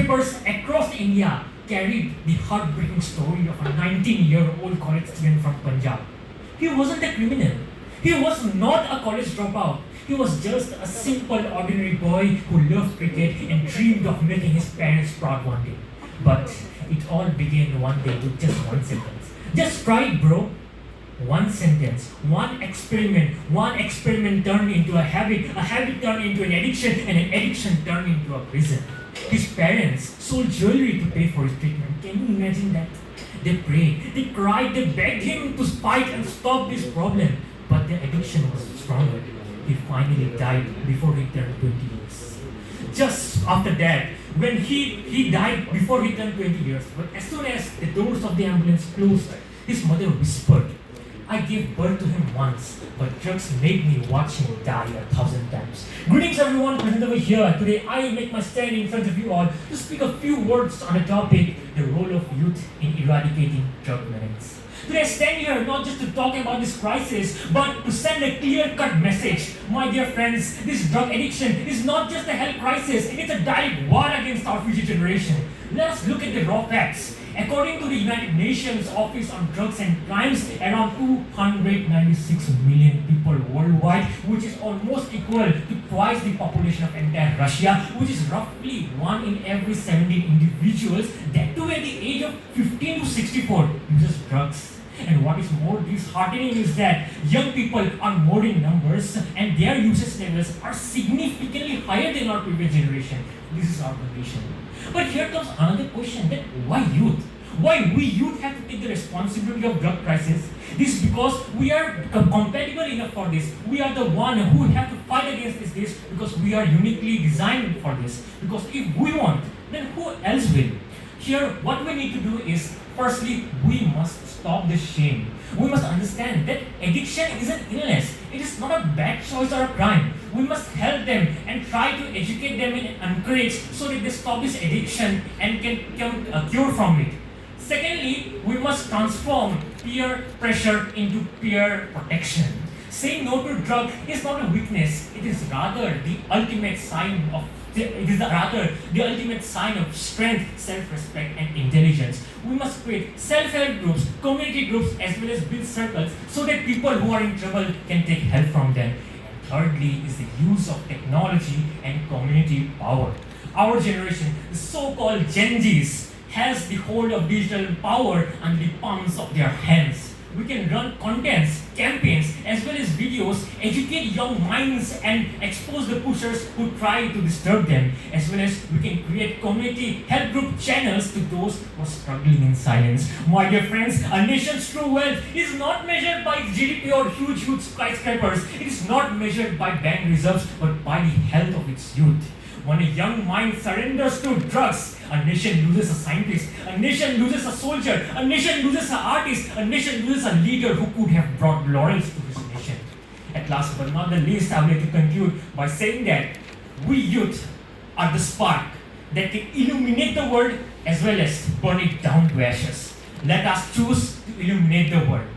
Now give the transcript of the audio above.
newspapers across India carried the heartbreaking story of a 19-year-old college student from Punjab. He wasn't a criminal. He was not a college dropout. He was just a simple, ordinary boy who loved cricket and dreamed of making his parents proud one day. But it all began one day with just one sentence. Just try it, bro. One sentence, one experiment turned into a habit turned into an addiction, and an addiction turned into a prison. His parents sold jewelry to pay for his treatment. Can you imagine that? They prayed, they cried, they begged him to fight and stop this problem. But the addiction was stronger. He finally died before he turned 20 years. Just after that, when he died before he turned 20 years, but as soon as the doors of the ambulance closed, his mother whispered, I gave birth to him once, but drugs made me watch him die 1,000 times. Greetings everyone present over here. Today I make my stand in front of you all to speak a few words on the topic, the role of youth in eradicating drug menace. Today I stand here not just to talk about this crisis, but to send a clear-cut message. My dear friends, this drug addiction is not just a health crisis, it's a direct war against our future generation. Let us look at the raw facts. According to the United Nations Office on Drugs and Crimes, around 296 million people worldwide, which is almost equal to twice the population of entire Russia, which is roughly 1 in every 17 individuals, that too at the age of 15 to 64, uses drugs. And what is more disheartening is that young people are more in numbers and their usage levels are significantly higher than our previous generation. This is our condition. But here comes another question, that why youth? Why we youth have to take the responsibility of drug crisis? This is because we are compatible enough for this. We are the one who have to fight against this because we are uniquely designed for this. Because if we want, then who else will? Here, what we need to do is, firstly, we must stop this shame. We must understand that addiction is an illness. It is not a bad choice or a crime. We must help them and try to educate them and encourage so that they stop this addiction and can come a cure from it. Secondly, we must transform peer pressure into peer protection. Saying no to drug is not a weakness. It is rather the ultimate sign of strength, self-respect, and intelligence. We must create self-help groups, community groups, as well as build circles so that people who are in trouble can take help from them. And thirdly is the use of technology and community power. Our generation, the so-called Gen Zs, has the hold of digital power under the palms of their hands. We can run contents, campaigns, as well as videos, educate young minds and expose the pushers who try to disturb them, as well as we can create community help group channels to those who are struggling in silence. My dear friends, a nation's true wealth is not measured by GDP or huge skyscrapers. It is not measured by bank reserves, but by the health of its youth. When a young mind surrenders to drugs, a nation loses a scientist, a nation loses a soldier, a nation loses an artist, a nation loses a leader who could have brought laurels to this nation. At last but not the least, I would like to conclude by saying that we youth are the spark that can illuminate the world as well as burn it down to ashes. Let us choose to illuminate the world.